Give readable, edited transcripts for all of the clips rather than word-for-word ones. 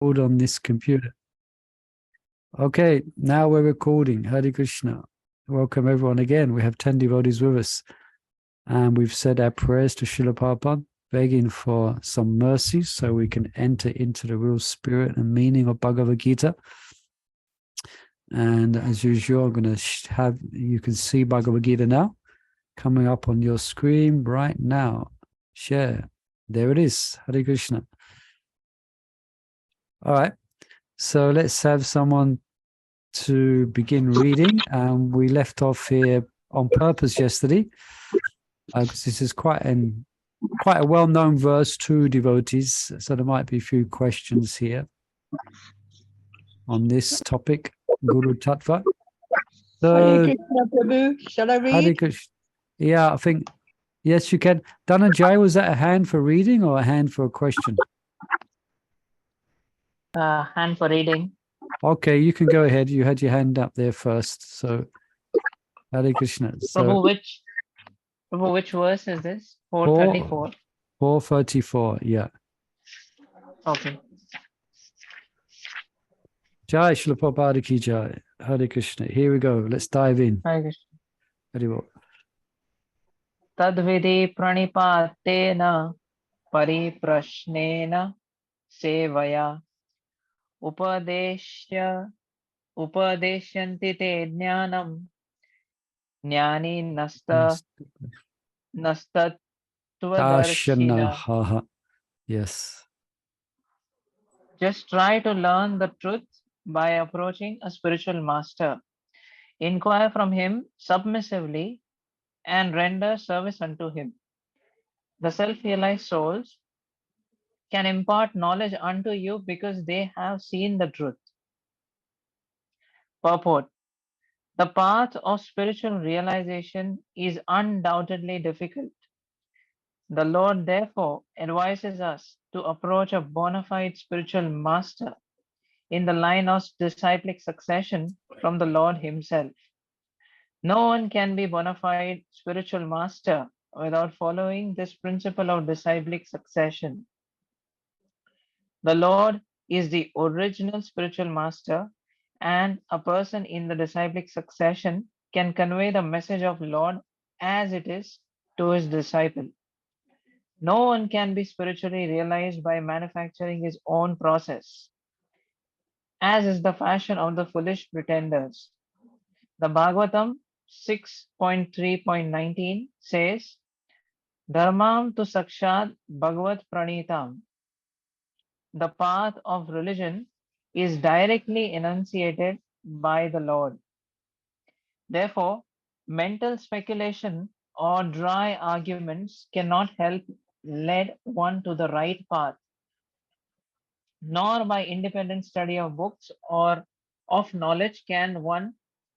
on this computer. Okay, now we're recording. Hare Krishna. Welcome everyone again. We have 10 devotees with us. And we've said our prayers to Srila Prabhupada, begging for some mercy so we can enter into the real spirit and meaning of Bhagavad Gita. And as usual, I'm going to have, you can see Bhagavad Gita now, coming up on your screen right now. Share. There it is. Hare Krishna. All right. So let's have someone to begin reading. We left off here on purpose yesterday, because this is quite a well-known verse to devotees. So there might be a few questions here on this topic, Guru Tattva. So, Hare Krishna, Prabhu. Shall I read? Hare Krishna. Yeah, I think, yes, you can. Dhananjay, was that a hand for reading or a hand for a question? Hand for reading. Okay, you can go ahead. You had your hand up there first. So, Hare Krishna. So, Prabhu, which verse is this? 434. 434, yeah. Okay. Jai Srila Prabhupada ki jai. Hare Krishna. Here we go. Let's dive in. Hare Krishna. Very well. Tad viddhi pranipatena pariprasnena sevaya upadeksyanti te jnanam jnaninas tattva-darsinah. Tattva-darsinah. Yes. Just try to learn the truth by approaching a spiritual master. Inquire from him submissively and render service unto him. The self-realized souls can impart knowledge unto you because they have seen the truth. Purport: the path of spiritual realization is undoubtedly difficult. The Lord therefore advises us to approach a bona fide spiritual master in the line of disciplic succession from the Lord himself. No one can be bona fide spiritual master without following this principle of disciplic succession. The Lord is the original spiritual master, and a person in the disciplic succession can convey the message of Lord as it is to his disciple. No one can be spiritually realized by manufacturing his own process, as is the fashion of the foolish pretenders. The Bhagavatam 6.3.19 says, Dharmam tu sakshat Bhagavad pranitam. The path of religion is directly enunciated by the Lord. Therefore, mental speculation or dry arguments cannot help lead one to the right path, nor by independent study of books or of knowledge can one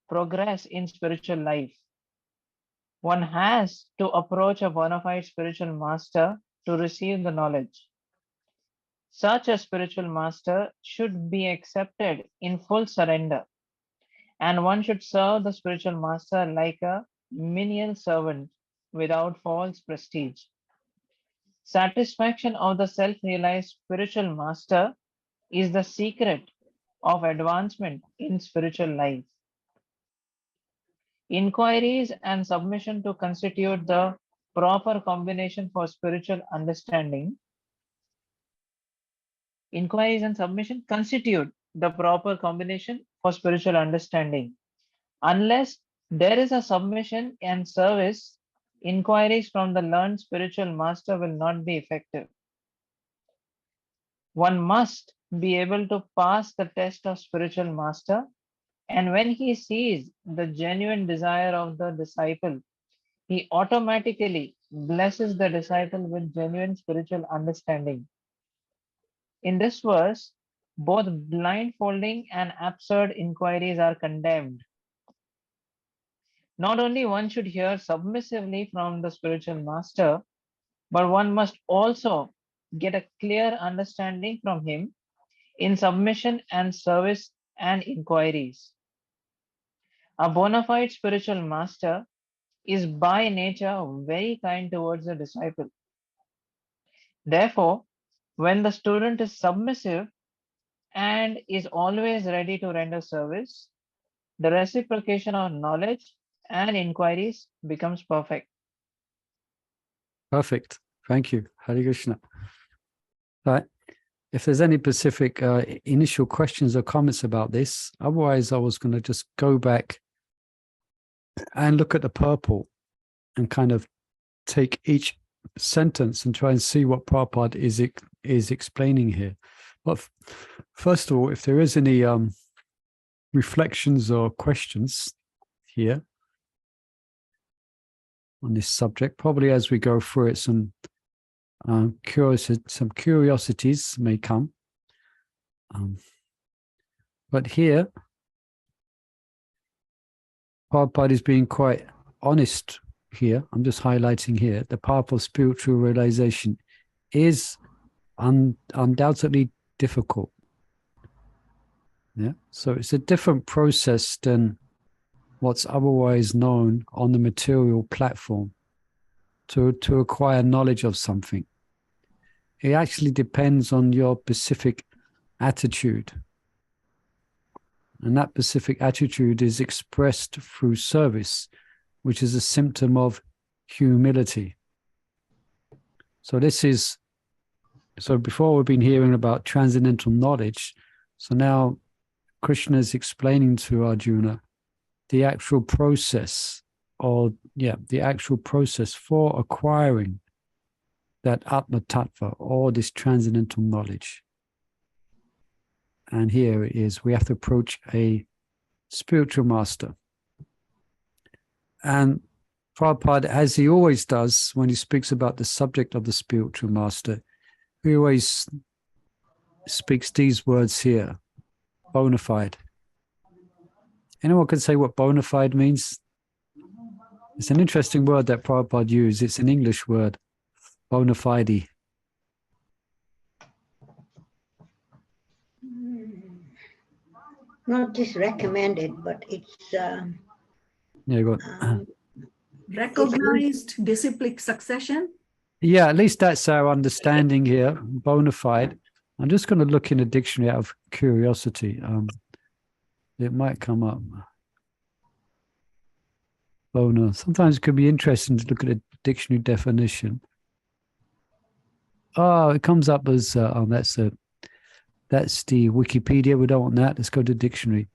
progress in spiritual life. One has to approach a bona fide spiritual master to receive the knowledge. Such a spiritual master should be accepted in full surrender, and one should serve the spiritual master like a menial servant without false prestige. Satisfaction of the self-realized spiritual master is the secret of advancement in spiritual life. Inquiries and submission to constitute the proper combination for spiritual understanding. Inquiries and submission constitute the proper combination for spiritual understanding. Unless there is a submission and service, inquiries from the learned spiritual master will not be effective. One must be able to pass the test of spiritual master, and when he sees the genuine desire of the disciple, he automatically blesses the disciple with genuine spiritual understanding. In this verse, both blindfolding and absurd inquiries are condemned. Not only one should hear submissively from the spiritual master, but one must also get a clear understanding from him in submission and service and inquiries. A bona fide spiritual master is by nature very kind towards the disciple. Therefore, when the student is submissive, and is always ready to render service, the reciprocation of knowledge and inquiries becomes perfect. Perfect. Thank you. Hare Krishna. Right. If there's any specific initial questions or comments about this, otherwise I was going to just go back and look at the purport and kind of take each sentence and try and see what Prabhupada is explaining here. But first of all, if there is any reflections or questions here on this subject, probably as we go through it, some curiosities may come. But here, Prabhupada is being quite honest here. I'm just highlighting here. The path of spiritual realization is undoubtedly difficult. Yeah. So it's a different process than what's otherwise known on the material platform to acquire knowledge of something. It actually depends on your specific attitude. And that specific attitude is expressed through service, which is a symptom of humility. So before we've been hearing about transcendental knowledge. So now Krishna is explaining to Arjuna the actual process for acquiring that Atma Tattva, or this transcendental knowledge. And here it is, we have to approach a spiritual master. And Prabhupada, as he always does when he speaks about the subject of the spiritual master, he always speaks these words here, bona fide. Anyone can say what bona fide means? It's an interesting word that Prabhupada used. It's an English word, bona fide. Not just recommended, but it's recognized disciplic succession. Yeah, at least that's our understanding here, bona fide. I'm just going to look in a dictionary out of curiosity. It might come up. Bona. Sometimes it could be interesting to look at a dictionary definition. Oh, it comes up as that's the Wikipedia. We don't want that. Let's go to dictionary.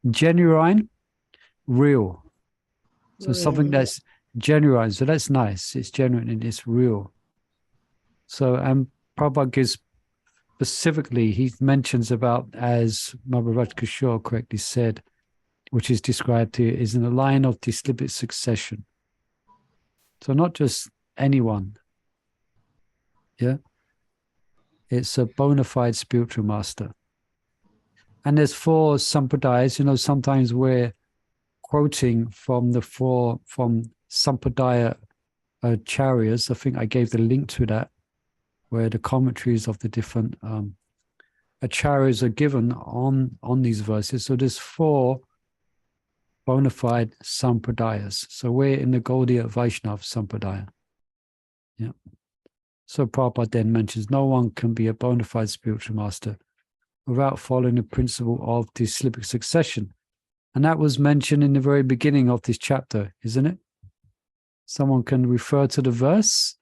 Genuine, real. So something that's genuine. So that's nice. It's genuine and it's real. So, and Prabhupada gives specifically, he mentions about, as Maharaj Kishore correctly said, which is described here, is in a line of dislipic succession. So not just anyone. Yeah. It's a bona fide spiritual master. And there's 4 sampradayas. Sometimes we're quoting from sampradaya acharyas. I think I gave the link to that, where the commentaries of the different acharyas are given on these verses. So there's 4 bona fide sampradayas. So we're in the Gaudiya Vaishnava sampradaya. Yeah. So Prabhupada then mentions no one can be a bona fide spiritual master without following the principle of dislipic succession. And that was mentioned in the very beginning of this chapter, isn't it? Someone can refer to the verse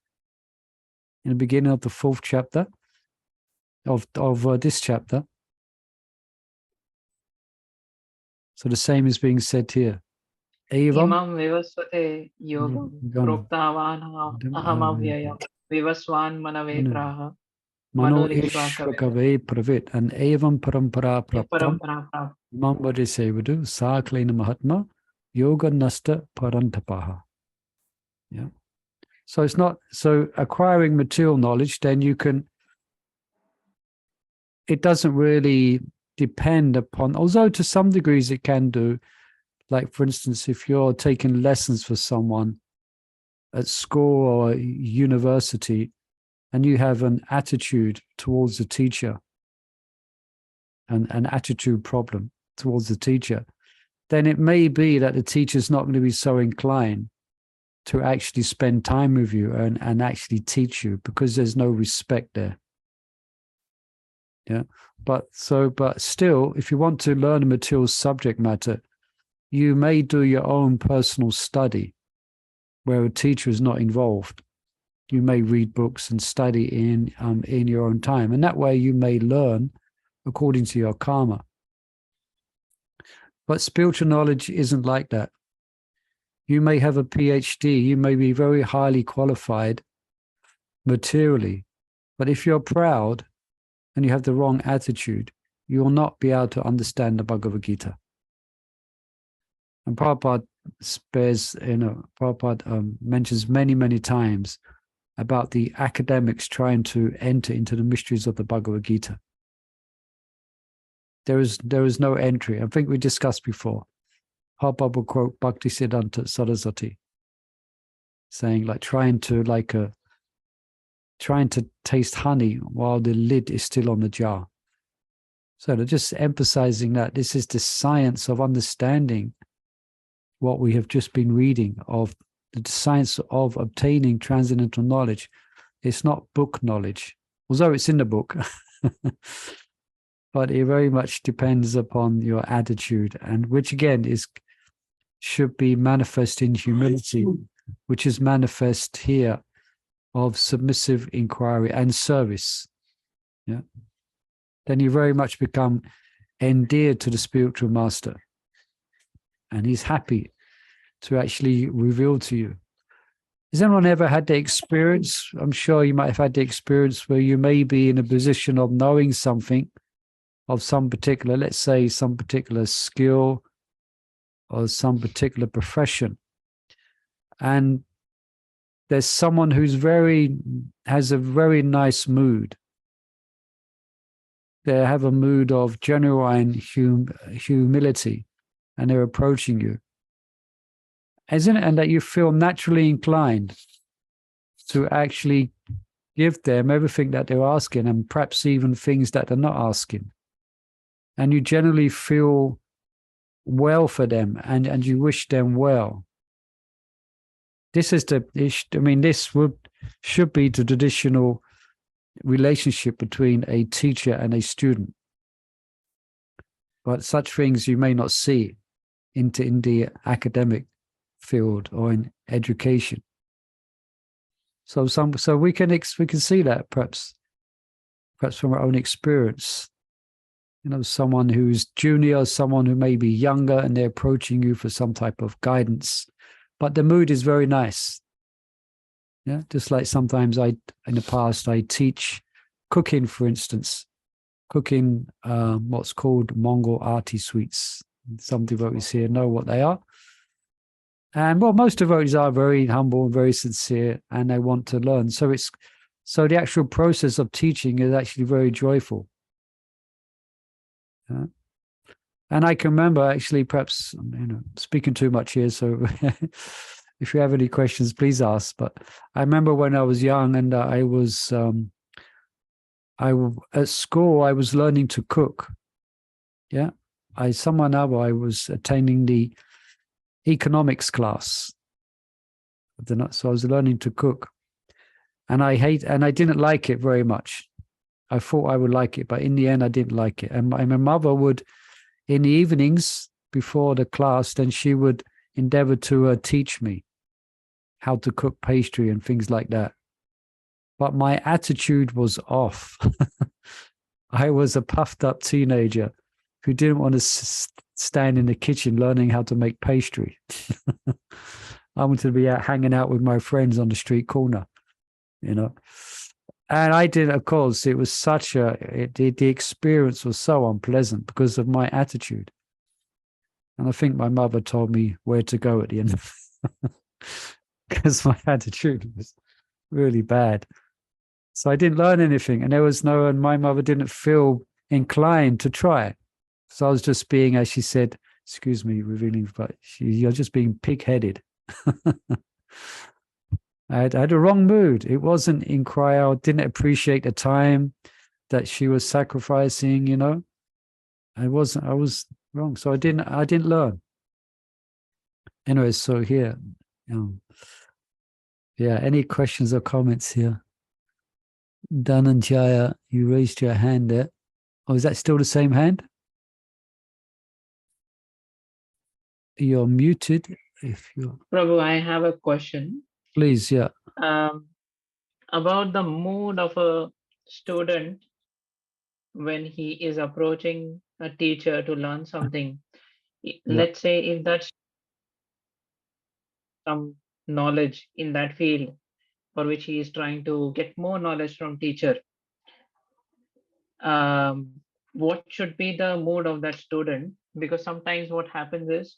in the beginning of the 4th chapter of this chapter. So the same is being said here. Evam Imam vivasvate yogam proktavan aham avyayam vivasvan manavetraha Mano manurishvakave ishvakave pravit and evam parampara praptam parampara. imam vadisevadu saklena mahatma yoga nasta parantapaha. Yeah. So it's not, so acquiring material knowledge, then it doesn't really depend upon, although to some degrees it can do. Like, for instance, if you're taking lessons for someone at school or university, and you have an attitude towards the teacher, and an attitude problem towards the teacher, then it may be that the teacher's not going to be so inclined to actually spend time with you and actually teach you, because there's no respect there. Yeah. But still, if you want to learn a material subject matter, you may do your own personal study where a teacher is not involved. You may read books and study in your own time. And that way you may learn according to your karma. But spiritual knowledge isn't like that. You may have a PhD, you may be very highly qualified materially, but if you're proud and you have the wrong attitude, you will not be able to understand the Bhagavad Gita. And Prabhupada mentions many, many times about the academics trying to enter into the mysteries of the Bhagavad Gita. There is no entry. I think we discussed before. Prabhupada will quote Bhaktisiddhanta Saraswati, saying like trying to taste honey while the lid is still on the jar. So they're just emphasizing that this is the science of understanding what we have just been reading, of the science of obtaining transcendental knowledge. It's not book knowledge, although it's in the book. But it very much depends upon your attitude, and which again should be manifest in humility, which is manifest here of submissive inquiry and service. Yeah. Then you very much become endeared to the spiritual master, and he's happy to actually reveal to you. Has anyone ever had the experience? I'm sure you might have had the experience where you may be in a position of knowing something of some particular, let's say, some particular skill or some particular profession. And there's someone who's has a very nice mood. They have a mood of genuine humility, and they're approaching you. Isn't it? And that you feel naturally inclined to actually give them everything that they're asking, and perhaps even things that they're not asking. And you generally feel well for them, and you wish them well. This is this should be the traditional relationship between a teacher and a student. But such things you may not see in the academic field or in education. So we can see that perhaps from our own experience. Someone who's junior, someone who may be younger, and they're approaching you for some type of guidance, but the mood is very nice. Yeah, just like sometimes in the past I teach cooking, for instance, what's called Mongol arti sweets. Some devotees here know what they are. And well, most devotees are very humble and very sincere, and they want to learn. So the actual process of teaching is actually very joyful. And I can remember actually, perhaps speaking too much here, so if you have any questions, please ask. But I remember when I was young, and I was at school, I was learning to cook. Yeah, I was attending the economics class. So I was learning to cook, and I didn't like it very much. I thought I would like it, but in the end I didn't like it. And my mother would, in the evenings before the class, then she would endeavor to teach me how to cook pastry and things like that. But my attitude was off. I was a puffed up teenager who didn't want to stand in the kitchen learning how to make pastry. I wanted to be out hanging out with my friends on the street corner, And I did, of course, it was the experience was so unpleasant because of my attitude. And I think my mother told me where to go at the end, because my attitude was really bad. So I didn't learn anything, and my mother didn't feel inclined to try. So I was just being, as she said, excuse me, revealing, but you're just being pig-headed. I had a wrong mood. It wasn't Inquire. I didn't appreciate the time that she was sacrificing, I was wrong. So I didn't learn. Anyway, so here, any questions or comments here? Dhananjaya, you raised your hand there. Oh, is that still the same hand? You're muted. If you're, Prabhu, I have a question. please, yeah. About the mood of a student when he is approaching a teacher to learn something. Let's say if that's some knowledge in that field for which he is trying to get more knowledge from teacher, what should be the mood of that student? Because sometimes what happens is,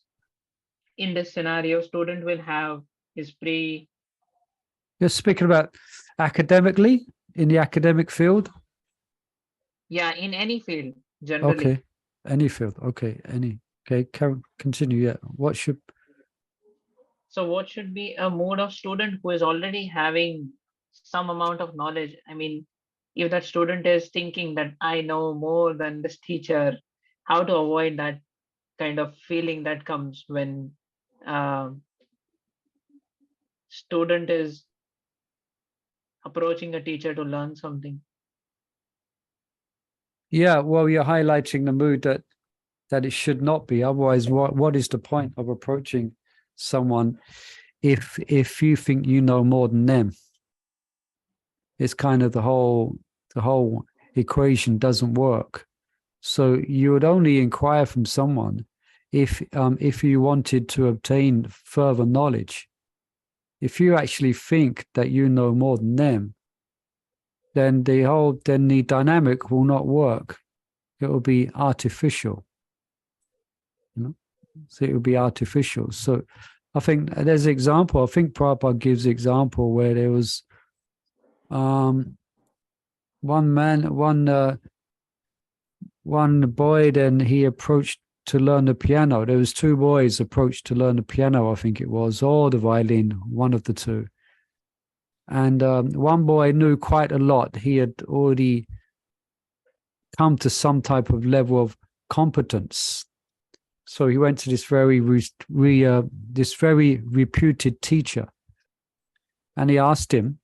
in this scenario, student will have his You're speaking about academically, in the academic field? in any field generally. Okay. Any field. Okay. Okay. Continue. Yeah. So what should be a mood of student who is already having some amount of knowledge? I mean, if that student is thinking that I know more than this teacher, how to avoid that kind of feeling that comes when student is approaching a teacher to learn something? Yeah. Well, you're highlighting the mood that it should not be. Otherwise, what is the point of approaching someone if you think you know more than them? It's kind of the whole equation doesn't work. So you would only inquire from someone if you wanted to obtain further knowledge. If you actually think that you know more than them, then the dynamic will not work. It will be artificial. So it will be artificial. So I think there's an example. I think Prabhupada gives the example where there was one boy, then he approached to learn the piano. There was two boys approached to learn the piano, I think it was, or the violin, one of the two. And one boy knew quite a lot. He had already come to some type of level of competence. So he went to this very reputed teacher, and he asked him,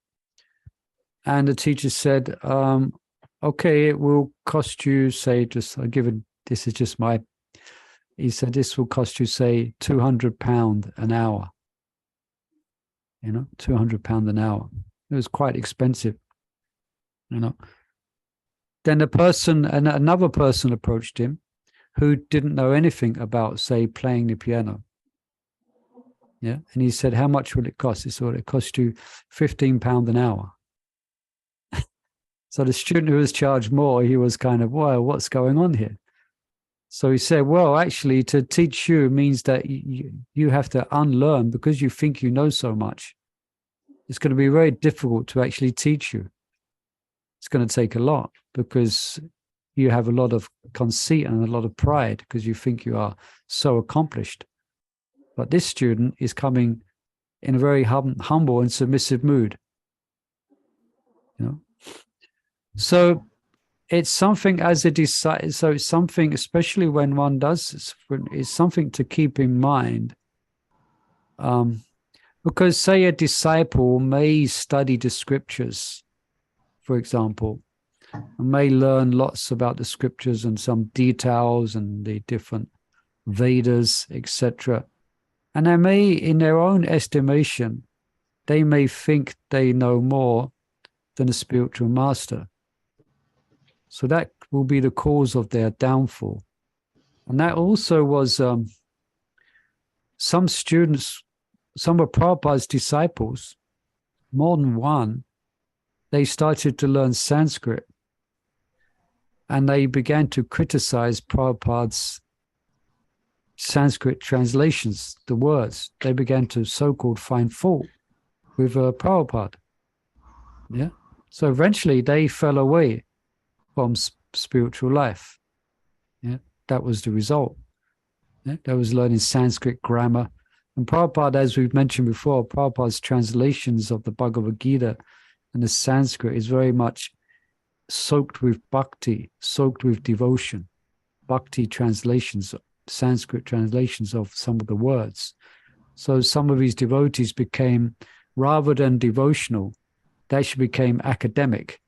and the teacher said, okay, it will cost you, say, this is just my, he said, this will cost you, say, £200 an hour. £200 an hour. It was quite expensive. Then another person approached him who didn't know anything about, say, playing the piano. Yeah. And he said, how much will it cost? He said, it cost you £15 an hour. So the student who was charged more, he was kind of, well, what's going on here? So he said, well, actually, to teach you means that you have to unlearn because you think you know so much. It's going to be very difficult to actually teach you. It's going to take a lot because you have a lot of conceit and a lot of pride because you think you are so accomplished. But this student is coming in a very humble and submissive mood. So it's something so it's something, especially when one does, it's something to keep in mind. Because say a disciple may study the scriptures, for example, and may learn lots about the scriptures and some details and the different Vedas, etc. And they may, in their own estimation, they may think they know more than a spiritual master. So that will be the cause of their downfall. And that also was some students, some of Prabhupada's disciples, more than one, they started to learn Sanskrit. And they began to criticize Prabhupada's Sanskrit translations, the words. They began to so-called find fault with Prabhupada. Yeah. So eventually they fell away from spiritual life. Yeah. That was the result. Yeah? They was learning Sanskrit grammar. And Prabhupada, as we've mentioned before, Prabhupada's translations of the Bhagavad Gita and the Sanskrit is very much soaked with bhakti, soaked with devotion. Bhakti translations, Sanskrit translations of some of the words. So some of his devotees became, rather than devotional, they actually became academic.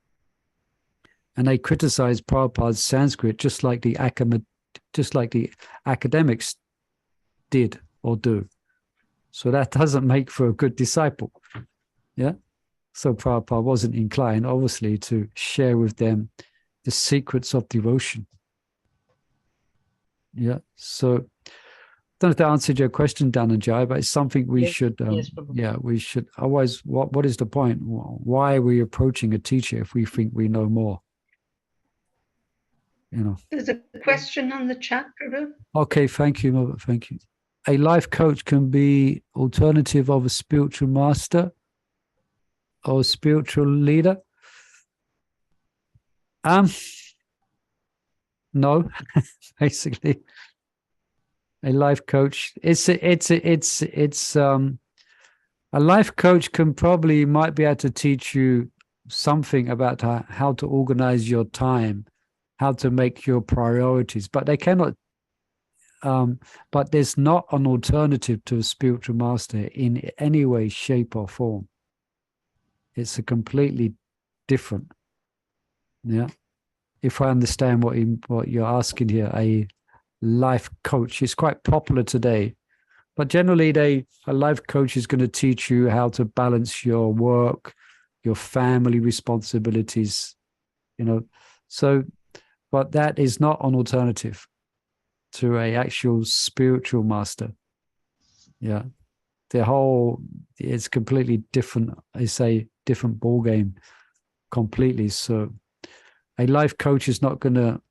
And they criticize Prabhupada's Sanskrit just like the academics did or do. So that doesn't make for a good disciple. Yeah. So Prabhupada wasn't inclined, obviously, to share with them the secrets of devotion. Yeah. So I don't know if that answered your question, Dhananjay, but it's something we should, yes, Prabhu. yeah, we should. Otherwise, what is the point? Why are we approaching a teacher if we think we know more? You know. There's a question on the chat, Prabhu. Okay, thank you, Mother. Thank you. A life coach can be alternative of a spiritual master or spiritual leader. No, basically, a life coach. A life coach might be able to teach you something about how to organize your time, how to make your priorities, but they cannot. But there's not an alternative to a spiritual master in any way, shape, or form. It's a completely different. Yeah. If I understand what you're asking here, a life coach is quite popular today, but generally a life coach is going to teach you how to balance your work, your family responsibilities, you know. So, but that is not an alternative to a actual spiritual master. Yeah. It's completely different. It's a different ball game completely. So a life coach is not going to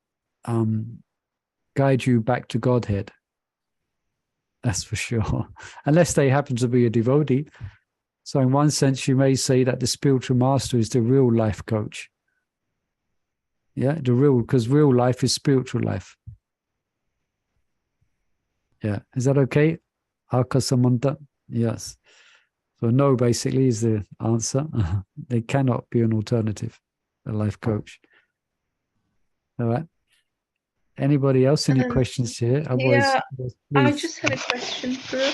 guide you back to Godhead. That's for sure. Unless they happen to be a devotee. So in one sense, you may say that the spiritual master is the real life coach. Yeah, because real life is spiritual life. Yeah. Is that okay? Akasamanta? Yes. So no, basically, is the answer. They cannot be an alternative, a life coach. All right. Anybody else? Any questions here? Otherwise, Yeah, yes, I please. just had a question, Guru.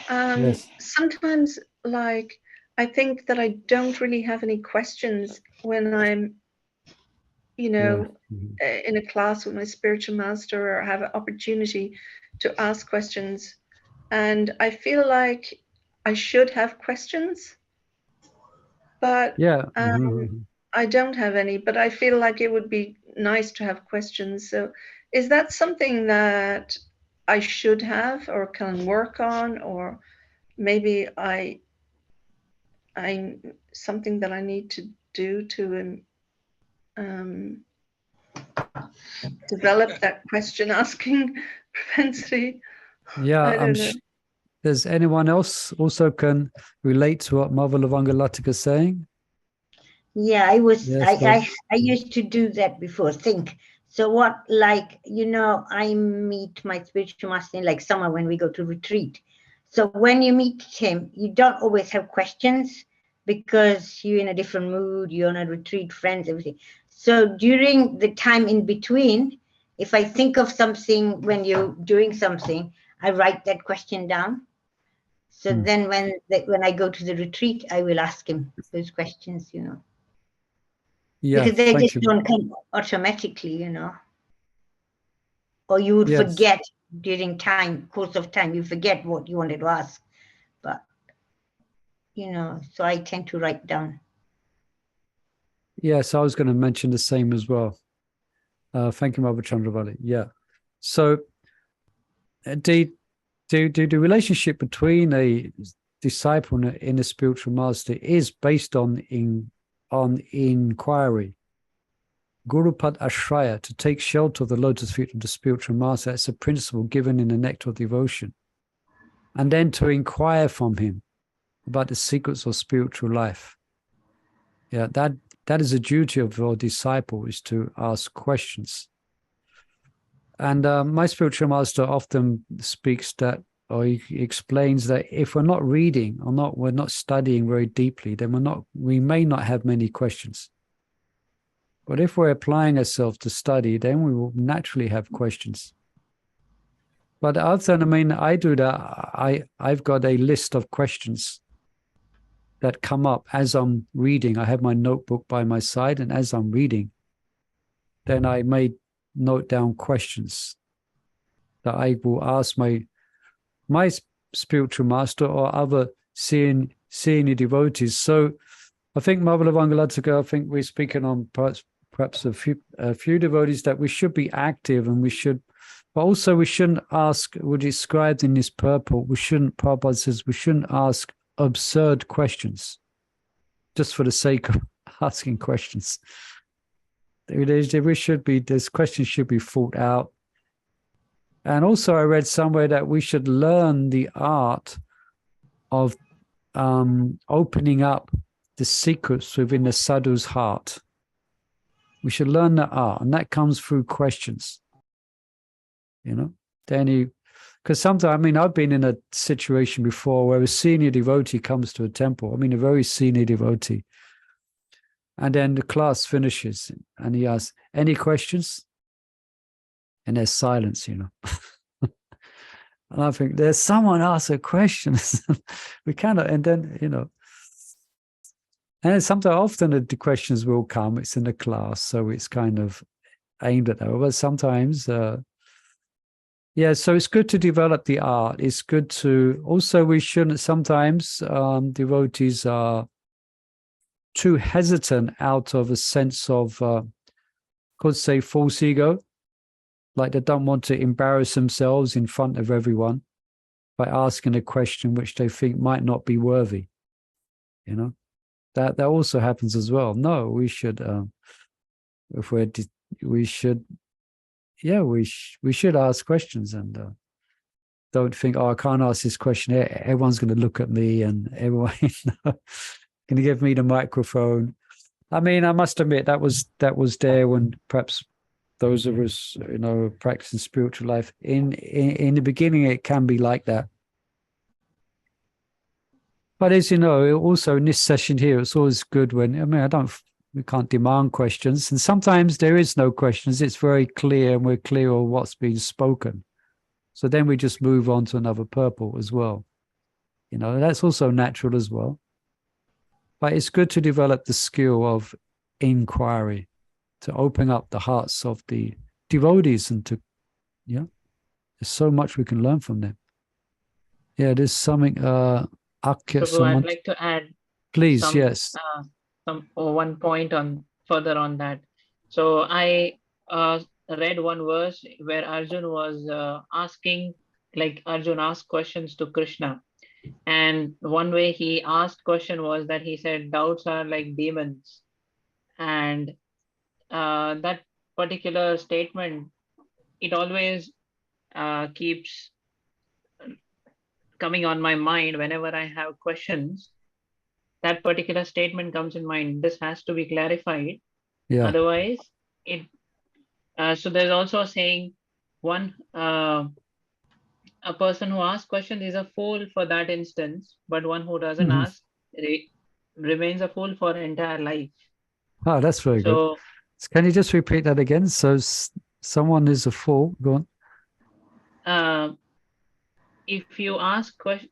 Yes. Sometimes, I think that I don't really have any questions when I'm, Yeah. Mhm. in a class with my spiritual master or have an opportunity to ask questions. And I feel like I should have questions, but Yeah. I don't have any, but I feel like it would be nice to have questions. So is that something that I should have or can work on, or maybe I something that I need to do to develop that question asking propensity? Yeah. I don't know. Does anyone else also can relate to what Mother Lavangalattika is saying? Yeah, Yes. I used to do that before, think. So what, I meet my spiritual master in like summer when we go to retreat. So when you meet him, you don't always have questions because you're in a different mood, you're on a retreat, friends, everything. So during the time in between, if I think of something when you're doing something, I write that question down. So then when I go to the retreat, I will ask him those questions, Yeah. because they Thank just you. don't come automatically, or you would Yes. forget during course of time, you forget what you wanted to ask. But, so I tend to write down. Yes, I was going to mention the same as well. Thank you, Mother Chandravali. Yeah. So the relationship between a disciple and a spiritual master is based on inquiry. Gurupad Ashraya, to take shelter of the lotus feet of the spiritual master, that's a principle given in the nectar of devotion. And then to inquire from him about the secrets of spiritual life. Yeah, that is a duty of your disciple, is to ask questions. And my spiritual master often speaks that, or he explains that if we're not reading or we're not studying very deeply, then we may not have many questions. But if we're applying ourselves to study, then we will naturally have questions. But I do that. I've got a list of questions that come up as I'm reading. I have my notebook by my side, and as I'm reading, then I may note down questions that I will ask my spiritual master or other senior devotees. So I think Mother Lavangalataka, I think we're speaking on perhaps a few devotees that we should be active, and we should, but also we shouldn't ask, we're described in this purport, Prabhupada says we shouldn't ask absurd questions just for the sake of asking questions. This question should be thought out. And also I read somewhere that we should learn the art of opening up the secrets within the sadhu's heart. We should learn that art, and that comes through questions. Because sometimes, I mean, I've been in a situation before where a senior devotee comes to a temple, I mean, a very senior devotee, and then the class finishes, and he asks, any questions? And there's silence, And I think, there's someone asked a question. We cannot, and then, and sometimes, often the questions will come, it's in the class, so it's kind of aimed at that. But sometimes, so it's good to develop the art. It's good to, also we shouldn't, sometimes devotees are too hesitant out of a sense of, could say, false ego, like they don't want to embarrass themselves in front of everyone by asking a question which they think might not be worthy. That also happens as well. No, we should, we should ask questions, and don't think, oh, I can't ask this question. Everyone's going to look at me, and everyone going to give me the microphone. I mean, I must admit that was there when perhaps those of us, practicing spiritual life in the beginning, it can be like that. But as you know, also in this session here, it's always good when, we can't demand questions. And sometimes there is no questions. It's very clear, and we're clear on what's being spoken. So then we just move on to another purport as well. That's also natural as well. But it's good to develop the skill of inquiry, to open up the hearts of the devotees, and to, there's so much we can learn from them. Yeah, there's something, So I'd like to add, please, yes. One point further on that. So I read one verse where Arjun was asking, like Arjun asked questions to Krishna, and one way he asked question was that he said doubts are like demons, and that particular statement, it always keeps coming on my mind whenever I have questions. That particular statement comes in mind. This has to be clarified. Yeah. Otherwise, so there's also a saying, a person who asks questions is a fool for that instance, but one who doesn't ask remains a fool for entire life. Oh, that's very good. Can you just repeat that again? So someone is a fool. Go on. If you ask question,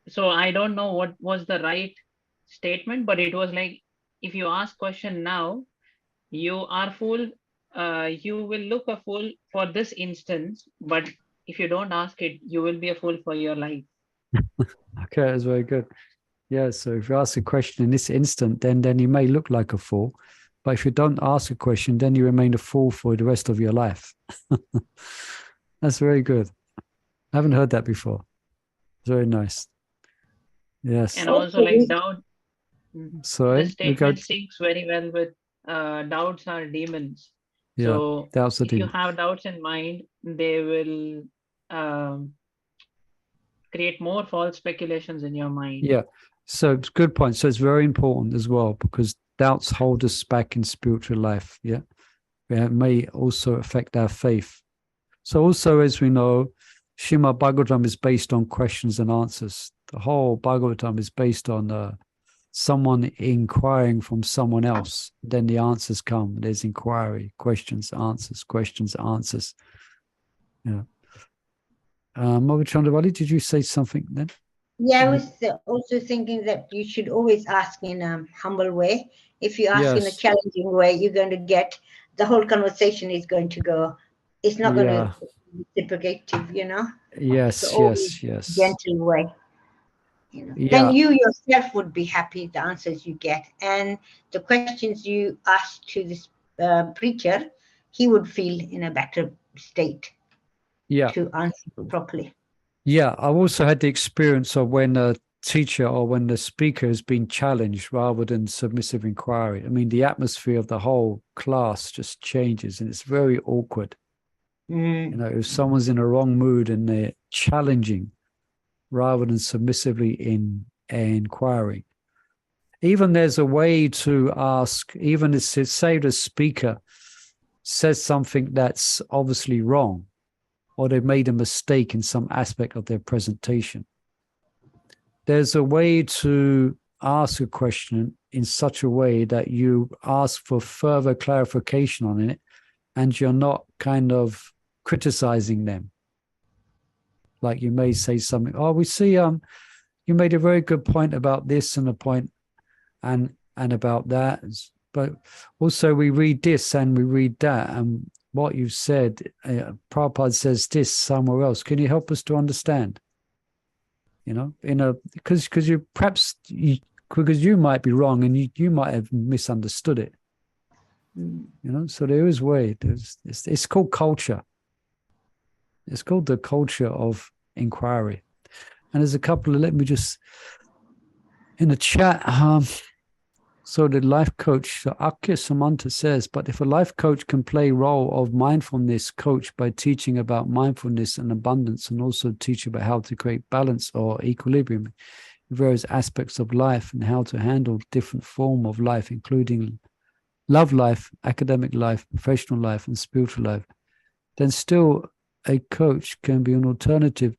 so I don't know what was the right statement, but it was like, if you ask question now, you are fool. You will look a fool for this instance, but if you don't ask it, you will be a fool for your life. Okay, that's very good. Yeah, so if you ask a question in this instant, then you may look like a fool. But if you don't ask a question, then you remain a fool for the rest of your life. That's very good. I haven't heard that before. Very nice. Yes. And also like doubt. Sorry. The statement syncs very well with doubts are demons. Yeah, so doubts are if you demons. have doubts in mind, they will create more false speculations in your mind. Yeah. So it's a good point. So it's very important as well, because doubts hold us back in spiritual life. Yeah. It may also affect our faith. So also, as we know, Srimad Bhagavatam is based on questions and answers. The whole Bhagavatam is based on someone inquiring from someone else. Then the answers come. There's inquiry, questions, answers, questions, answers. Yeah. Mother Chandravali, did you say something then? Yeah, I was also thinking that you should always ask in a humble way. If you ask in a challenging way, you're going to get the whole conversation is going to go, it's not going Yeah. to be reciprocative, you know. Yes, So always yes. gentle way. You know. Yeah. Then you yourself would be happy the answers you get, and the questions you ask to this preacher, he would feel in a better state Yeah. to answer properly. Yeah. I've also had the experience of when a teacher or when the speaker has been challenged rather than submissive inquiry. I mean, the atmosphere of the whole class just changes and it's very awkward. You know, if someone's in a wrong mood and they're challenging rather than submissively inquiring. Even there's a way to ask, even if, say the speaker says something that's obviously wrong, or they've made a mistake in some aspect of their presentation. There's a way to ask a question in such a way that you ask for further clarification on it, and you're not kind of criticizing them. Like you may say something, oh, we see you made a very good point about this and a point and about that. But also we read this and we read that. And what you've said, Prabhupada says this somewhere else. Can you help us to understand? You know, because you perhaps, because you might be wrong and you might have misunderstood it. You know, so there is way. It's called culture. It's called the culture of inquiry. And there's a couple of, let me just, in the chat, so the life coach, Akya Samanta says, but if a life coach can play role of mindfulness coach by teaching about mindfulness and abundance and also teach about how to create balance or equilibrium in various aspects of life and how to handle different form of life, including love life, academic life, professional life, and spiritual life, then still a coach can be an alternative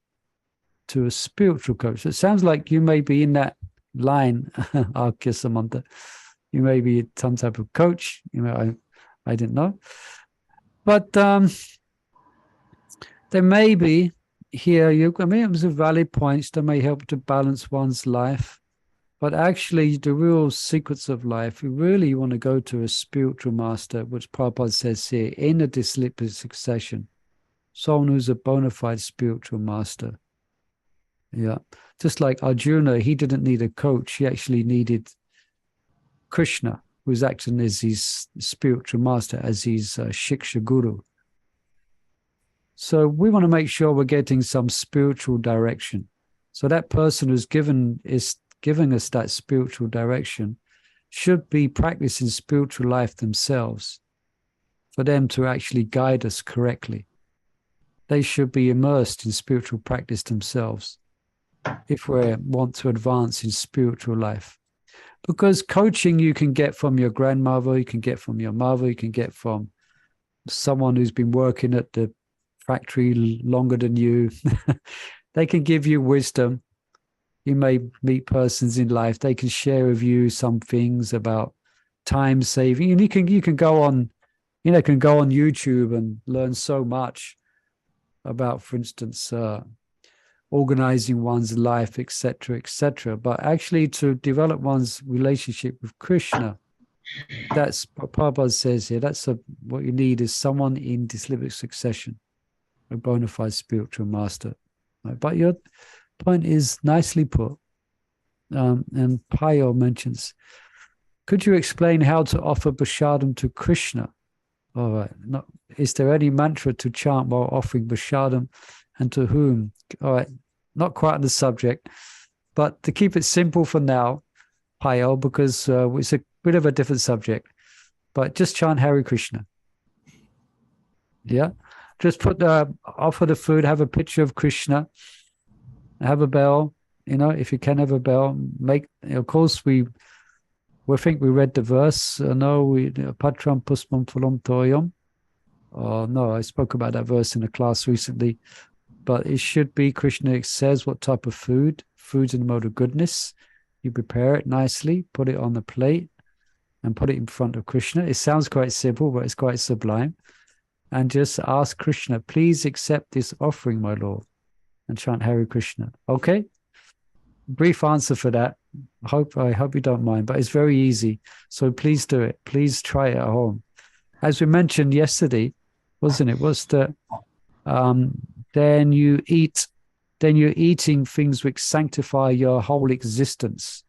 to a spiritual coach. So it sounds like you may be in that line, Akya Samanta. You may be some type of coach. You know, I didn't know. But there may be here, I mean, it was a valid points that may help to balance one's life. But actually, the real secrets of life, you really want to go to a spiritual master, which Prabhupada says here, in a disciplic succession. Someone who's a bona fide spiritual master. Yeah. Just like Arjuna, he didn't need a coach. He actually needed Krishna, who's acting as his spiritual master, as his Shiksha Guru. So we want to make sure we're getting some spiritual direction. So that person who's giving us that spiritual direction should be practicing spiritual life themselves for them to actually guide us correctly. They should be immersed in spiritual practice themselves if we want to advance in spiritual life. Because coaching you can get from your grandmother, you can get from your mother, you can get from someone who's been working at the factory longer than you. They can give you wisdom. You may meet persons in life. They can share with you some things about time saving. And you can go on, can go on YouTube and learn so much about, for instance, organizing one's life, etc., etc. But actually, to develop one's relationship with Krishna, that's what Prabhupada says here. That's what you need is someone in disciplic succession, a bona fide spiritual master. Right? But your point is nicely put. And Payo mentions, could you explain how to offer prasadam to Krishna? All right. Is there any mantra to chant while offering prasadam, and to whom? All right. Not quite on the subject, but to keep it simple for now, Payo, because it's a bit of a different subject, but just chant Hare Krishna. Yeah. Just offer the food, have a picture of Krishna, have a bell, if you can have a bell, of course, we think we read the verse, Patram Puspam Phulam Toyam. No, I spoke about that verse in a class recently, but it should be Krishna says what type of food's in the mode of goodness. You prepare it nicely, put it on the plate, and put it in front of Krishna. It sounds quite simple, but it's quite sublime. And just ask Krishna, please accept this offering, my Lord, and chant Hare Krishna. Okay? Brief answer for that. I hope you don't mind, but it's very easy. So please do it. Please try it at home. as we mentioned yesterday, wasn't it? Was that then you're eating things which sanctify your whole existence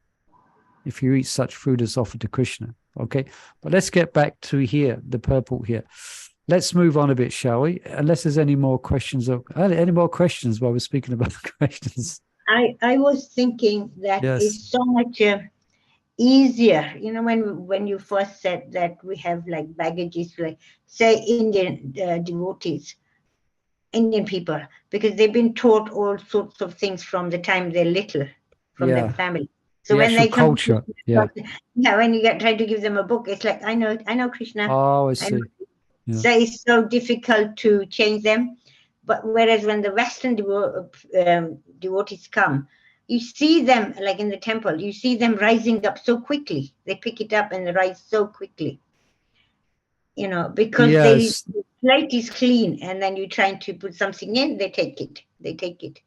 if you eat such food as offered to Krishna. Okay, but let's get back to here, the purport here. Let's move on a bit, shall we? Unless there's any more questions while we're speaking about the questions. I was thinking that Yes. it's so much easier, you know, when you first said that we have like baggages, like say Indian devotees, Indian people, because they've been taught all sorts of things from the time they're little, from their family. So The when they actual come, culture, yeah. when you try to give them a book, it's like I know Krishna. Oh, I I see. know. Yeah. So it's so difficult to change them. But whereas when the Western devotees come, you see them like in the temple, you see them rising up so quickly. They pick it up and they rise so quickly, you know, because Yes. the plate is clean, and then you're trying to put something in, they take it.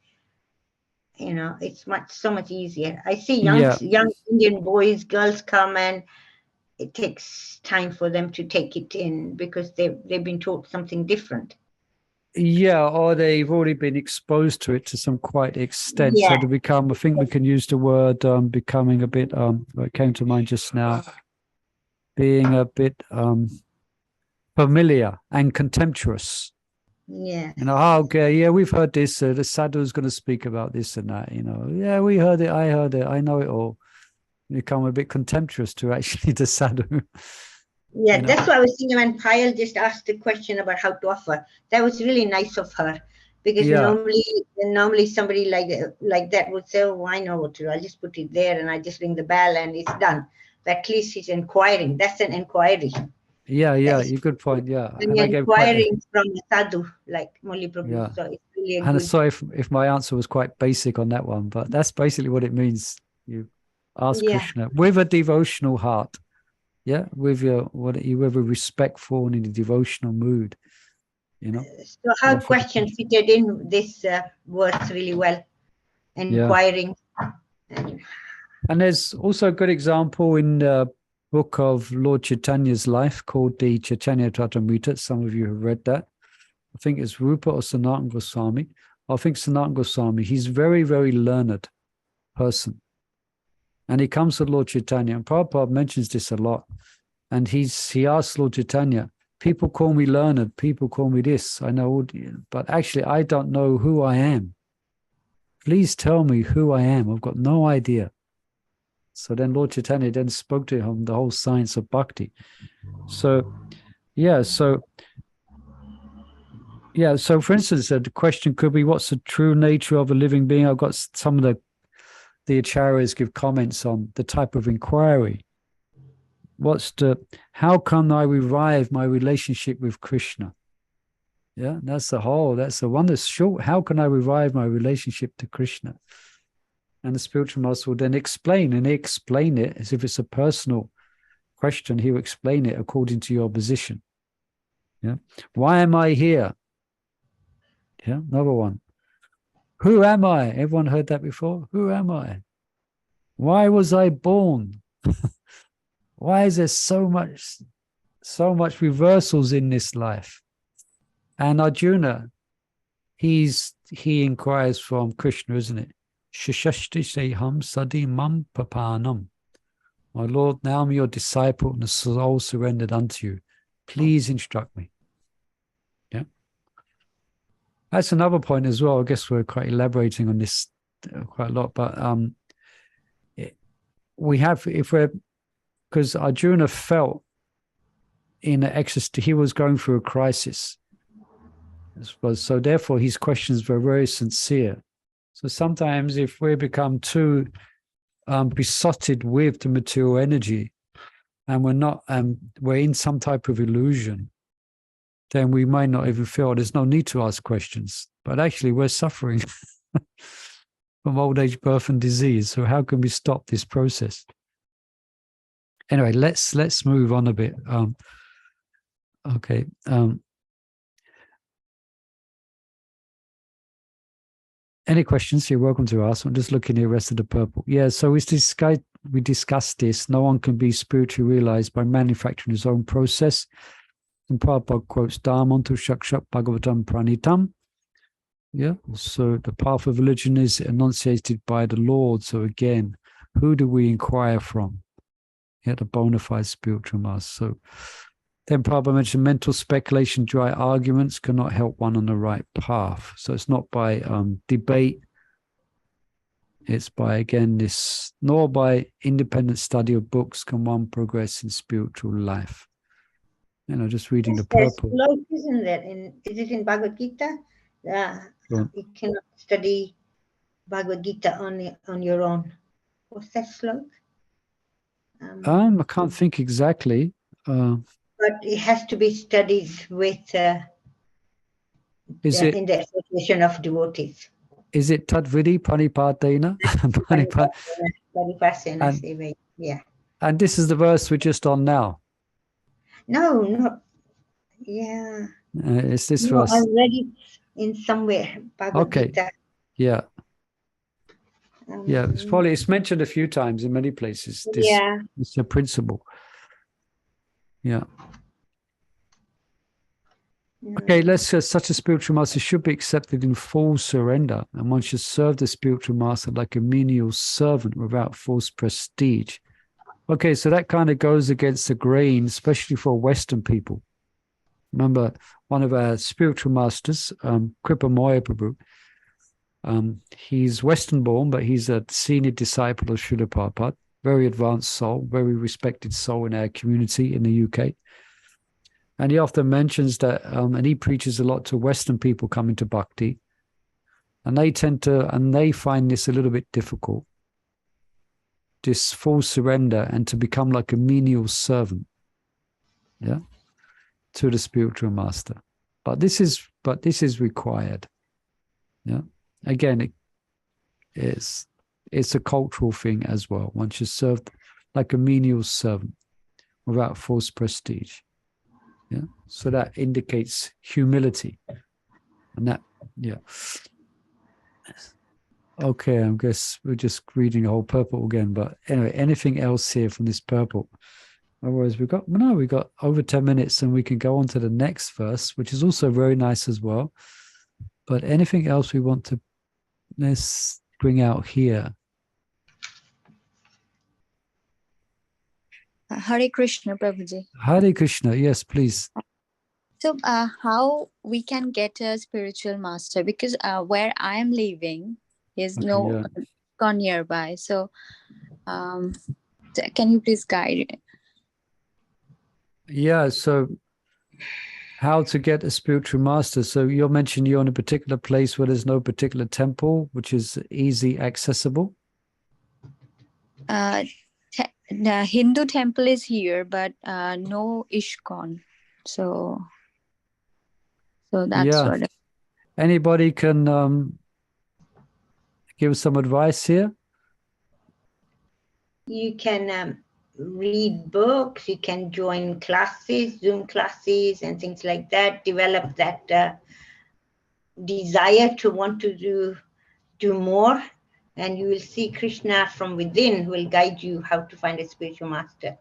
You know, it's so much easier. I see young Indian boys, girls come, and it takes time for them to take it in because they've been taught something different. Yeah, or they've already been exposed to it to some quite extent. Yeah. So to become, I think we can use the word becoming a bit, what came to mind just now, being a bit familiar and contemptuous. Yeah. You know, okay, yeah, we've heard this. The sadhu's going to speak about this and that. You know, yeah, we heard it. I heard it. I know it all. You become a bit contemptuous to actually the sadhu. Yeah, you know? that's what I was thinking when Payal just asked the question about how to offer. That was really nice of her, because normally somebody like that would say, "Oh, I know what to do. I just put it there and I just ring the bell and it's done." But at least he's inquiring. That's an inquiry. Yeah, you good point. Yeah, And you're inquiring from a sadhu like Molly Prabhu. Yeah. So it's really a And good. sorry if my answer was quite basic on that one, but that's basically what it means. You ask Krishna with a devotional heart. Yeah, with a respectful and in a devotional mood, you know. So her question fitted in this verse really well. Inquiring. And there's also a good example in the book of Lord Chaitanya's life called the Chaitanya Charitamrita. Some of you have read that. I think it's Rupa or Sanatana Goswami. I think Sanatana Goswami. He's very, very learned person. And he comes to Lord Chaitanya, and Prabhupada mentions this a lot. And he asks Lord Chaitanya, people call me learned, people call me this, I know, but actually I don't know who I am. Please tell me who I am. I've got no idea. So then Lord Chaitanya then spoke to him the whole science of bhakti. So for instance, the question could be, what's the true nature of a living being? I've got some of the acharyas give comments on the type of inquiry. How can I revive my relationship with Krishna? Yeah, that's the one that's short. How can I revive my relationship to Krishna? And the spiritual master will then explain, and they explain it as if it's a personal question. He'll explain it according to your position. Yeah. Why am I here? Yeah, another one. Who am I? Everyone heard that before? Who am I? Why was I born? Why is there so much reversals in this life? And Arjuna, he inquires from Krishna, isn't it? Shashashti seham sadi mam papanam. My Lord, now I'm your disciple and the soul surrendered unto you. Please instruct me. Yeah. That's another point as well. I guess we're quite elaborating on this quite a lot, but because Arjuna felt in an ecstasy, he was going through a crisis. So therefore his questions were very sincere. So sometimes if we become too besotted with the material energy and we're in some type of illusion, then we might not even feel there's no need to ask questions. But actually we're suffering from old age, birth and disease. So how can we stop this process? Anyway, let's move on a bit. Okay. Any questions? You're welcome to ask. I'm just looking at the rest of the purple. Yeah, so we discussed this. No one can be spiritually realized by manufacturing his own process. And Prabhupada quotes Dharmantu Shakshak Bhagavatam Pranitam. Yeah, so the path of religion is enunciated by the Lord. So again, who do we inquire from? Yeah, the bona fide spiritual master. So then Prabhupada mentioned mental speculation, dry arguments cannot help one on the right path. So it's not by debate. It's by, again, this, nor by independent study of books can one progress in spiritual life. You know, just reading the There's purport. sloka, isn't there? Is it in Bhagavad Gita? You cannot study Bhagavad Gita on your own. What's that sloka? I can't think exactly. But it has to be studied with Is in it the association of devotees. tattva-darsinah, pranipatena? Pariprasnena, And- sevaya. Yeah. And this is the verse we're just on now. No, not. Yeah. It's this No, verse. I read it in somewhere. Bhagavad Okay. Gita. Yeah, yeah. It's Um, it's mentioned a few times in many places. This yeah. it's a principle. Yeah. Okay, let's say such a spiritual master should be accepted in full surrender, and one should serve the spiritual master like a menial servant without false prestige. Okay, so that kind of goes against the grain, especially for Western people. Remember, one of our spiritual masters, Kripa Moya Prabhu, he's Western born, but he's a senior disciple of Srila Prabhupada, very advanced soul, very respected soul in our community in the UK. And he often mentions that, and he preaches a lot to Western people coming to bhakti, and they find this a little bit difficult, this full surrender and to become like a menial servant, yeah, to the spiritual master. But this is required, yeah. Again, it's a cultural thing as well. One should serve like a menial servant without false prestige. Yeah. So that indicates humility. And that, yeah. Okay, I guess we're just reading the whole purport again. But anyway, anything else here from this purport? Otherwise, we got over 10 minutes and we can go on to the next verse, which is also very nice as well. But anything else we want to let's bring out here? Hare Krishna, Prabhuji. Hare Krishna, yes, please. So, how we can get a spiritual master? Because where I am living is gone nearby. So, can you please guide? Yeah. So, how to get a spiritual master? So, you're mentioning you're in a particular place where there's no particular temple, which is easy accessible. The Hindu temple is here, but no ISKCON. So that's what. Anybody can give some advice here? You can read books, you can join classes, Zoom classes and things like that, develop that desire to want to do more, and you will see Krishna from within who will guide you how to find a spiritual master.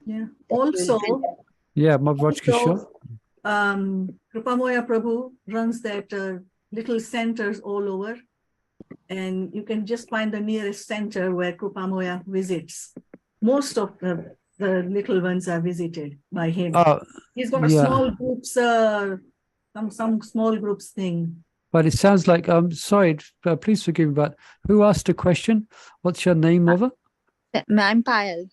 Yeah. Also, Maharaj Kishore. Kripamoya Prabhu runs that little centers all over, and you can just find the nearest center where Kripamoya visits. Most of the little ones are visited by him. He's got small groups, some small groups thing. But it sounds like, sorry, please forgive me, but who asked the question? What's your name, mother? I'm Payal.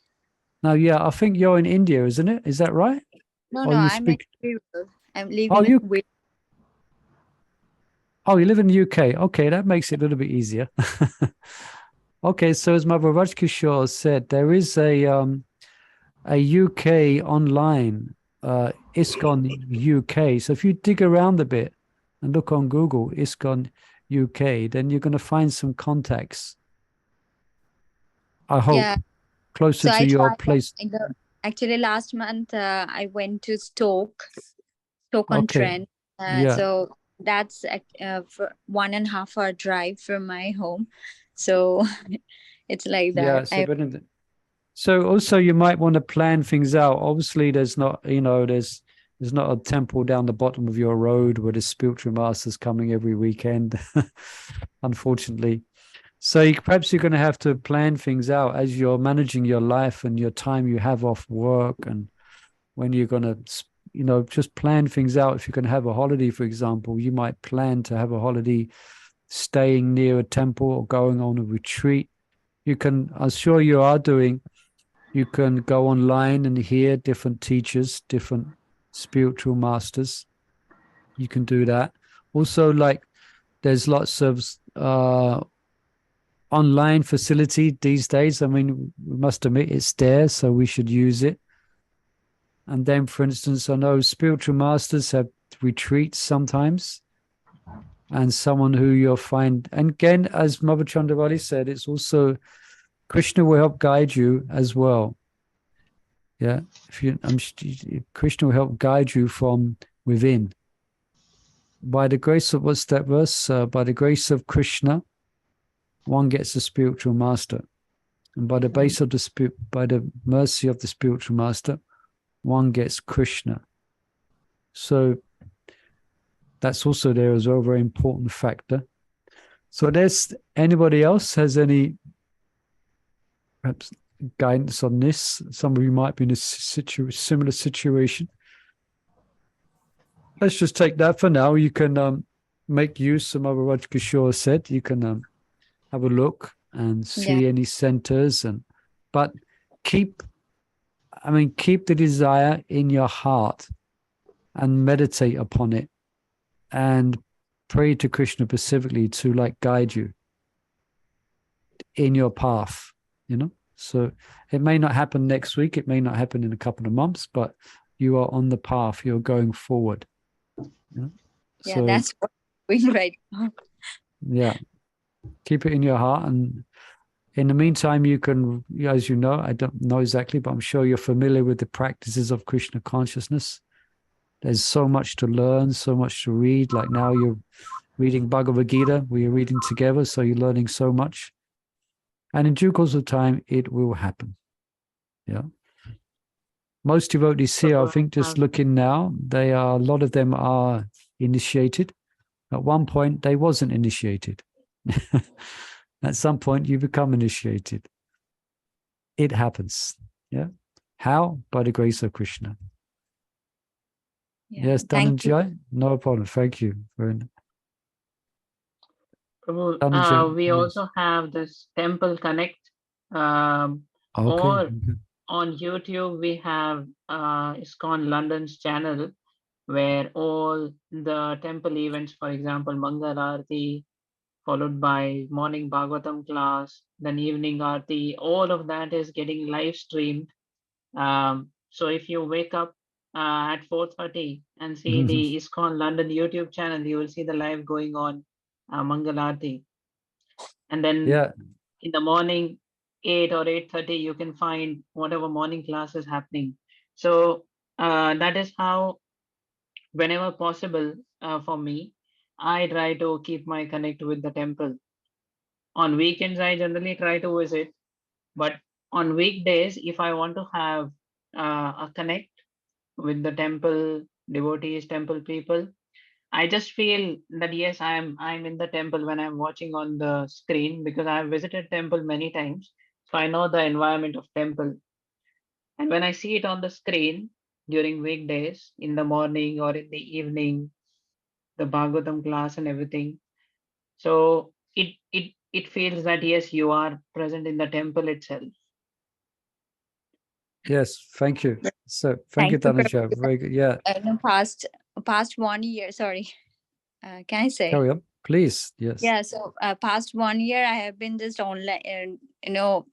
Now, I think you're in India, isn't it? Is that right? No, I'm living in Oh, you live in the UK. Okay, that makes it a little bit easier. Okay, so as Mother Raj Kishore said, there is a UK online ISKCON UK. So if you dig around a bit and look on Google ISKCON UK, then you're going to find some contacts. I hope closer to your place. Actually, last month I went to Stoke-on-Trent. So that's for 1.5 hour drive from my home. So it's like that. So also you might want to plan things out. Obviously, there's not, there's not a temple down the bottom of your road where the spiritual master's coming every weekend, unfortunately. So perhaps you're going to have to plan things out as you're managing your life and your time you have off work, and when you're going to, just plan things out. If you're going to have a holiday, for example, you might plan to have a holiday staying near a temple or going on a retreat. You can, I'm sure you are doing, you can go online and hear different teachers, different spiritual masters. You can do that. Also, like, there's lots of online facility these days. I mean, we must admit it's there, so we should use it. And then, for instance, I know spiritual masters have retreats sometimes, and someone who you'll find, and again, as Mother Chandravali said, it's also Krishna will help guide you as well. Yeah, Krishna will help guide you from within. By the grace of, what's that verse? By the grace of Krishna, one gets a spiritual master, and by the base of by the mercy of the spiritual master, one gets Krishna. So that's also there as well, a very important factor. So there's anybody else has any perhaps guidance on this? Some of you might be in a similar situation. Let's just take that for now. You can make use of what Raj Kishore said. You can have a look and see any centers, but keep the desire in your heart and meditate upon it and pray to Krishna specifically to guide you in your path, So it may not happen next week, it may not happen in a couple of months, but you are on the path, you're going forward. So, that's what we're doing right now. Yeah. Keep it in your heart, and in the meantime, you can, as you know, I don't know exactly, but I'm sure you're familiar with the practices of Krishna consciousness. There's so much to learn, so much to read. Like now you're reading Bhagavad Gita, we're reading together, so you're learning so much. And in due course of time, it will happen. Yeah. Most devotees here, I think, just looking now, a lot of them are initiated. At one point, they wasn't initiated. At some point, you become initiated. It happens. Yeah. How? By the grace of Krishna. Yes, Dhananjay? No problem. Thank you. Prabhu, we also have this Temple Connect. Or on YouTube, we have ISKCON London's channel where all the temple events, for example, Mangal Aarti, followed by morning Bhagavatam class, then evening Aarti, all of that is getting live streamed. So if you wake up at 4:30 and see the ISKCON London YouTube channel, you will see the live going on Mangal Aarti. And then in the morning, 8 or 8:30, you can find whatever morning class is happening. So that is how, whenever possible for me, I try to keep my connect with the temple. On weekends, I generally try to visit, but on weekdays, if I want to have a connect with the temple devotees, temple people, I just feel that yes, I'm in the temple when I'm watching on the screen, because I've visited temple many times, so I know the environment of temple. And when I see it on the screen during weekdays, in the morning or in the evening, the Bhagavatam class and everything, so it feels that yes, you are present in the temple itself. Yes, thank you. So thank you, Dhananjay. Very good. Yeah. Past 1 year, sorry. Can I say? Carry on, please. Yes. Yeah. So past 1 year, I have been just online.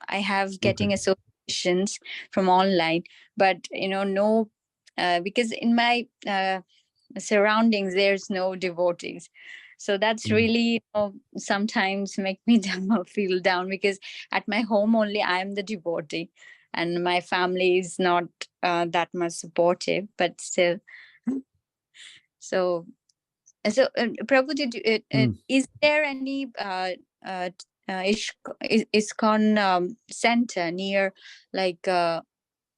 I have getting associations from online, but no, because in my surroundings there's no devotees. So that's really sometimes make me feel down, because at my home only I am the devotee, and my family is not that much supportive, but still. So Prabhu, is there any ISKCON center near like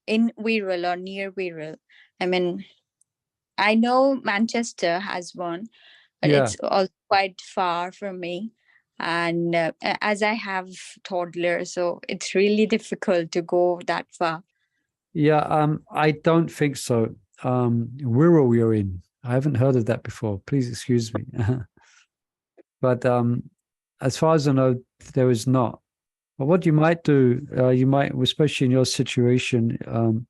in Wirral or near Wirral. I mean, I know Manchester has one, but Yeah. it's also quite far from me. And as I have toddlers, so it's really difficult to go that far. Yeah, I don't think so. Wirral you're in. I haven't heard of that before. Please excuse me. But as far as I know, there is not. But what you might do, you might, especially in your situation,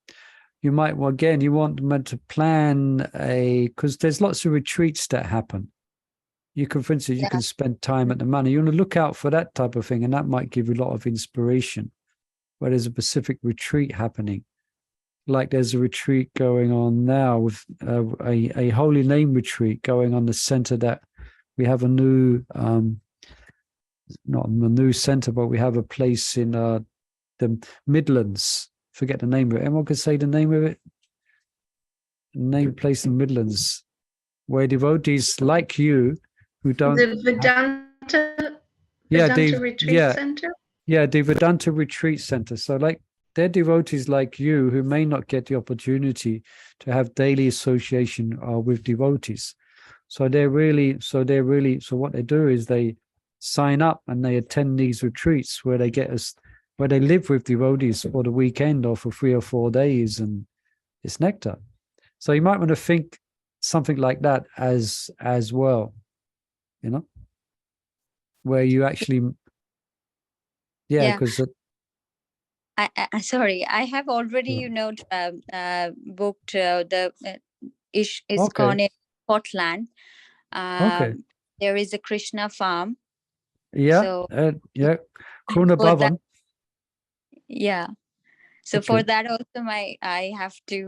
you might, well, again, you want to plan because there's lots of retreats that happen. You can, for instance, you can spend time at the manor. You want to look out for that type of thing, and that might give you a lot of inspiration. Where there's a Pacific retreat happening, like there's a retreat going on now with a holy name retreat going on the center that we have a new, not a new center, but we have a place in the Midlands. Forget the name of it. Anyone can say the name of it? Name place in the Midlands, where devotees like you who don't. The Vedanta Retreat Center? Yeah, the Vedanta Retreat Center. So like they're devotees like you who may not get the opportunity to have daily association with devotees. So what they do is they sign up and they attend these retreats where they where they live with devotees for the weekend or for 3 or 4 days, and it's nectar. So you might want to think something like that as well, you know, where you actually, because sorry, I have already, booked the ISKCON in Scotland. There is a Krishna farm. Kruna Bhavan. So for that also I have to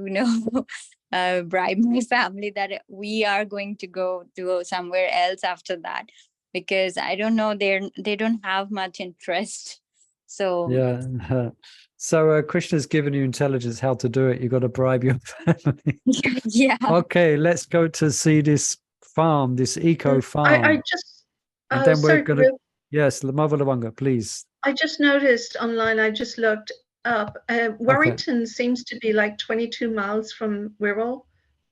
bribe my family that we are going to go somewhere else after that, because I don't know, they don't have much interest. So so Krishna's given you intelligence how to do it. You got to bribe your family. Okay, let's go to see this farm, this eco farm. I just and then we're going to Lamavalawanga, please. I just noticed online, I just looked up, Warrington seems to be like 22 miles from Wirral,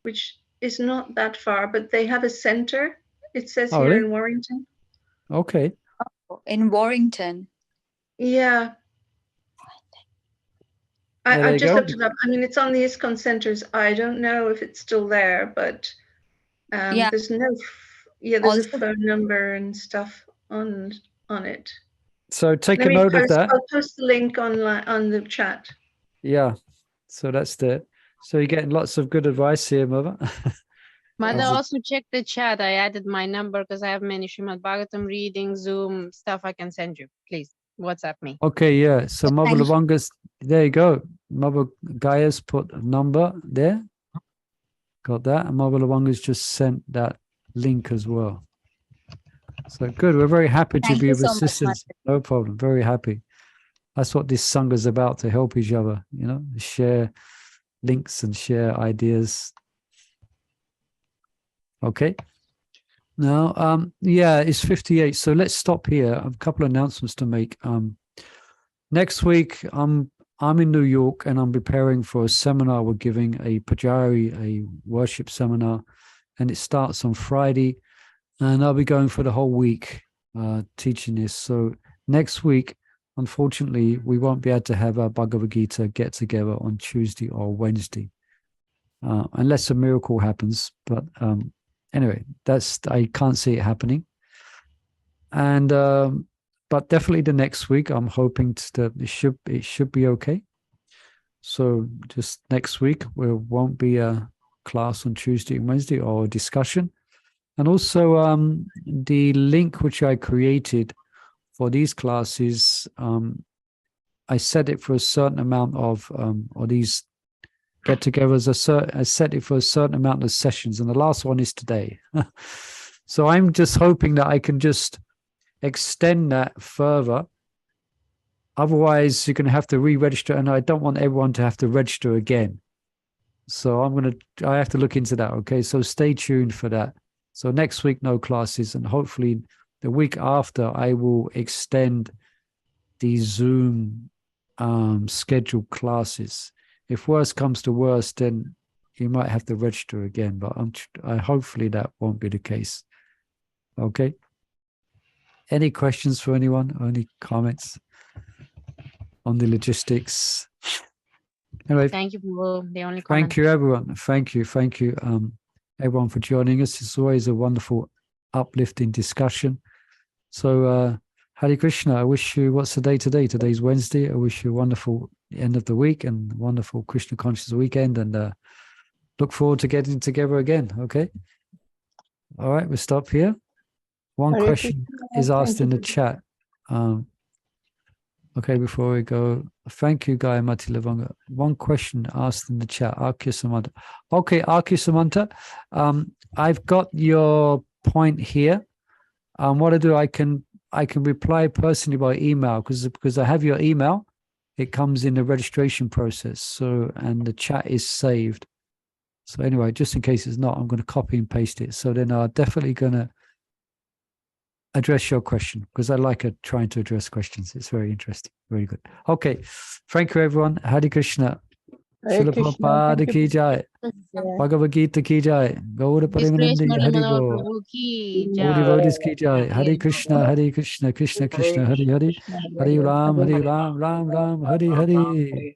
which is not that far, but they have a center, it says here in Warrington. Okay. In Warrington. Yeah. I just looked it up. I mean, it's on the ISKCON centers. I don't know if it's still there, but there's there's a phone number and stuff on it. So take a note of that. I'll post the link online on the chat. Yeah. So that's it. So you're getting lots of good advice here, Mother. Mother, also check the chat. I added my number because I have many Srimad Bhagavatam reading, Zoom stuff I can send you. Please WhatsApp me. Okay, yeah. So Mother Lavanga's, there you go. Mother Gaya's put a number there. Got that. And Mother Lavanga's just sent that link as well. So good. We're very happy to be of assistance. No problem. Very happy. That's what this Sangha is about, to help each other, share links and share ideas. Okay. Now, it's 58. So let's stop here. I have a couple of announcements to make. Next week, I'm in New York and I'm preparing for a seminar. We're giving a Pujari, a worship seminar, and it starts on Friday. And I'll be going for the whole week teaching this. So next week, unfortunately, we won't be able to have our Bhagavad Gita get together on Tuesday or Wednesday, unless a miracle happens. But anyway, I can't see it happening. And but definitely the next week, I'm hoping that it should be okay. So just next week, there won't be a class on Tuesday and Wednesday or a discussion. And also the link which I created for these classes, I set it for a certain amount of, or these get-togethers, I set it for a certain amount of sessions, and the last one is today. So I'm just hoping that I can just extend that further. Otherwise, you're going to have to re-register, and I don't want everyone to have to register again. So I have to look into that, okay? So stay tuned for that. So next week, no classes, and hopefully the week after, I will extend the Zoom scheduled classes. If worse comes to worse, then you might have to register again, but hopefully that won't be the case. Okay. Any questions for anyone? Any comments on the logistics? Anyway, Thank you for the only comment. thank you, everyone. Thank you, everyone, for joining us. It's always a wonderful, uplifting discussion. So, Hare Krishna, I wish you, what's the day today? Today's Wednesday. I wish you a wonderful end of the week and wonderful Krishna conscious weekend, and look forward to getting together again. Okay. All right, we'll stop here. One Hare question Krishna, is asked in thank the you. chat. Okay, before we go, thank you, Guy Matilavanga. One question asked in the chat, Akya Samanta. Okay, Akya Samanta, I've got your point here. What I do, I can reply personally by email because I have your email. It comes in the registration process. So, and the chat is saved. So anyway, just in case it's not, I'm going to copy and paste it. So then I'm definitely going to address your question because I like trying to address questions. It's very interesting. Very good. Okay. Thank you, everyone. Hare Krishna. Hare Srila Krishna, Prabhupada thank ki you. jai. Bhagavad Gita ki jai. Gaura Paramanandi Discretionary Hari Manor Bo. Prabhu ki All jai. devotees ki jai. Hare Krishna, Hare Krishna, Krishna Krishna, Hare Hare. Hare Ram, Hare Ram, Ram Ram, Hare Hare.